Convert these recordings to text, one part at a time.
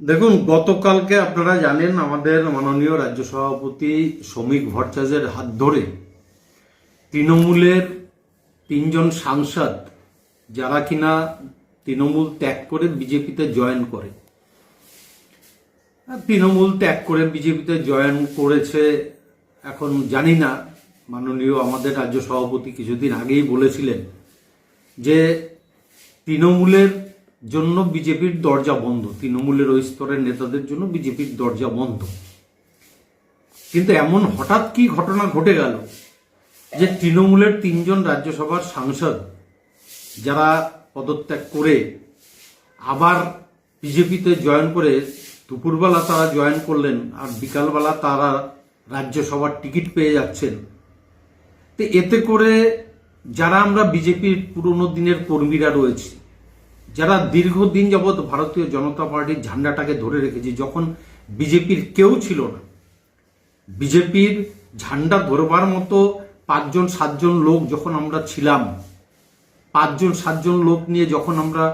দেখুন, গতকালকে আপনারা জানেন আমাদের মাননীয় রাজ্য সভাপতি শ্রমিক ভট্টাচার্যের হাত ধরে তৃণমূলের 3জন সাংসদ যারা কিনা তৃণমূল ত্যাগ করে বিজেপিতে জয়েন করে, তৃণমূল ত্যাগ করে বিজেপিতে জয়েন করেছে। এখন জানি না, মাননীয় আমাদের রাজ্য সভাপতি কিছুদিন আগেই বলেছিলেন যে তৃণমূলের জন্য বিজেপির দরজা বন্ধ, তৃণমূলের ওই স্তরের নেতাদের জন্য বিজেপির দরজা বন্ধ। কিন্তু এমন হঠাৎ কি ঘটনা ঘটে গেল যে তৃণমূলের 3জন রাজ্যসভার সাংসদ যারা পদত্যাগ করে আবার বিজেপিতে জয়েন করে, দুপুরবেলা তারা জয়েন করলেন আর বিকালবেলা তারা রাজ্যসভার টিকিট পেয়ে যাচ্ছেন। তো এতে করে যারা আমরা বিজেপির পুরনো দিনের কর্মীরা রয়েছি, যারা দীর্ঘদিন যাবৎ ভারতীয় জনতা পার্টির ঝান্ডাটাকে ধরে রেখেছি, যখন বিজেপির কেউ ছিল না, বিজেপির ঝান্ডা ধরবার মতো 5-7জন লোক যখন আমরা ছিলাম, 5-7জন লোক নিয়ে যখন আমরা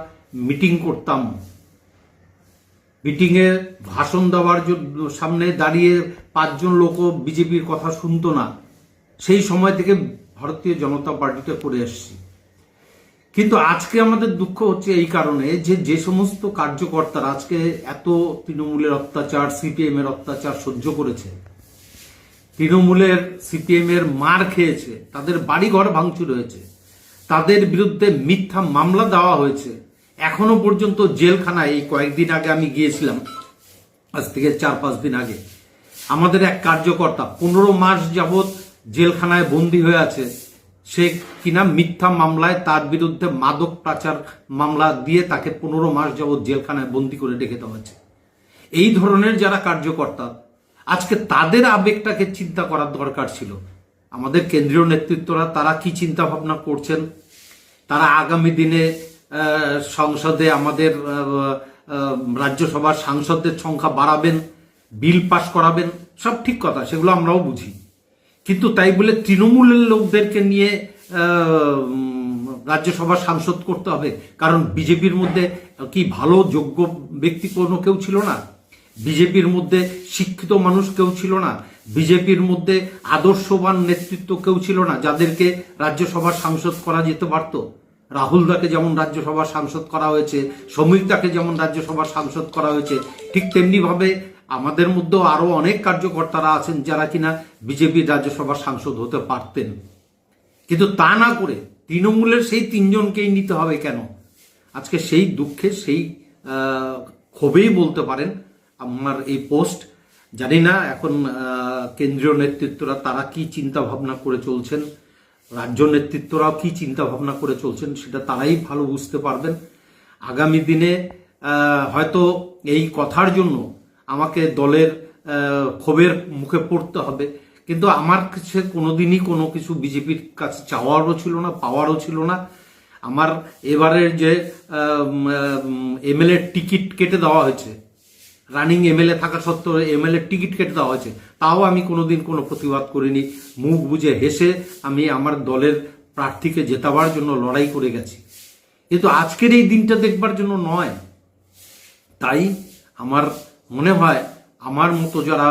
মিটিং করতাম, মিটিংয়ে ভাষণ দেওয়ার জন্য সামনে দাঁড়িয়ে 5জন লোকও বিজেপির কথা শুনতো না, সেই সময় থেকে ভারতীয় জনতা পার্টিটা করে আসছি। কিন্তু আজকে আমাদের দুঃখ হচ্ছে এই কারণে যে সমস্ত কার্যকর্তারা আজকে এত তৃণমূলের অত্যাচার, সিপিএম এর অত্যাচার সহ্য করেছে, তৃণমূলের সিপিএম এর মার খেয়েছে, তাদের বাড়িঘর ভাঙচুর হয়েছে, তাদের বিরুদ্ধে মিথ্যা মামলা দেওয়া হয়েছে, এখনো পর্যন্ত জেলখানায়, এই কয়েকদিন আগে আমি গিয়েছিলাম, আজ থেকে 4-5 দিন আগে, আমাদের এক কার্যকর্তা 15 মাস যাবৎ জেলখানায় বন্দী হয়ে আছে। সে কিনা মিথ্যা মামলায়, তার বিরুদ্ধে মাদক পাচার মামলা দিয়ে তাকে 15 মাস যাবৎ জেলখানায় বন্দী করে রেখে দেওয়া হয়েছে। এই ধরনের যারা কার্যকর্তা, আজকে তাদের আবেগটাকে চিন্তা করার দরকার ছিল। আমাদের কেন্দ্রীয় নেতৃত্বরা তারা কি চিন্তা ভাবনা করছেন, তারা আগামী দিনে সংসদে আমাদের রাজ্যসভার সাংসদদের সংখ্যা বাড়াবেন, বিল পাস করাবেন, সব ঠিক কথা, সেগুলো আমরাও বুঝি। কিন্তু তাই বলে তৃণমূলের লোকদেরকে নিয়ে রাজ্যসভার সাংসদ করতে হবে? কারণ বিজেপির মধ্যে কি ভালো যোগ্য ব্যক্তি কোনো কেউ ছিল না? বিজেপির মধ্যে শিক্ষিত মানুষ কেউ ছিল না? বিজেপির মধ্যে আদর্শবান নেতৃত্ব কেউ ছিল না যাদেরকে রাজ্যসভার সাংসদ করা যেতে পারত? রাহুল দাকে যেমন রাজ্যসভার সাংসদ করা হয়েছে, সমীর দাকে যেমন রাজ্যসভার সাংসদ করা হয়েছে, ঠিক তেমনি ভাবে আমাদের মধ্যেও আরো অনেক কার্যকর্তারা আছেন যারা কিনা বিজেপির রাজ্যসভার সাংসদ হতে পারতেন। কিন্তু তা না করে তৃণমূলের সেই 3জনকেই নিতে হবে কেন? আজকে সেই দুঃখে, সেই ক্ষোভেই বলতে পারেন আমার এই পোস্ট। জানি না এখন কেন্দ্রীয় নেতৃত্বরা তারা কি চিন্তা ভাবনা করে চলছেন, রাজ্য নেতৃত্বরাও কি চিন্তা ভাবনা করে চলছেন, সেটা তারাই ভালো বুঝতে পারবেন। আগামী দিনে হয়তো এই কথার জন্য আমাকে দলের ক্ষোভের মুখে পড়তে হবে, কিন্তু আমার কাছে কোনোদিনই কোনো কিছু বিজেপির কাছে চাওয়ারও ছিল না, পাওয়ারও ছিল না। আমার এবারের যে এমএলএ টিকিট কেটে দেওয়া হয়েছে, রানিং এমএলএ থাকা সত্ত্বেও এমএলএ টিকিট কেটে দেওয়া হয়েছে, তাও আমি কোনোদিন কোনো প্রতিবাদ করিনি। মুখ বুজে হেসে আমি আমার দলের প্রার্থীকে জেতাবার জন্য লড়াই করে গেছি, কিন্তু আজকের এই দিনটা দেখবার জন্য নয়। তাই আমার মনে হয় আমার মতো যারা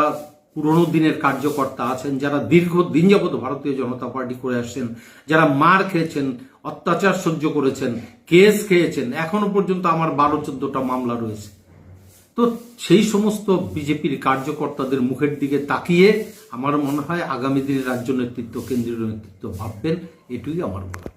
পুরনো দিনের কার্যকর্তা আছেন, যারা দীর্ঘদিন যাবত ভারতীয় জনতা পার্টি করে আসছেন, যারা মার খেয়েছেন, অত্যাচার সহ্য করেছেন, কেস খেয়েছেন, এখনো পর্যন্ত আমার 12-14টা মামলা রয়েছে, তো সেই সমস্ত বিজেপির কার্যকর্তাদের মুখের দিকে তাকিয়ে আমার মনে হয় আগামী দিনে রাজ্য নেতৃত্ব, কেন্দ্রীয় নেতৃত্ব ভাববেন, এটুকুই আমার বলা।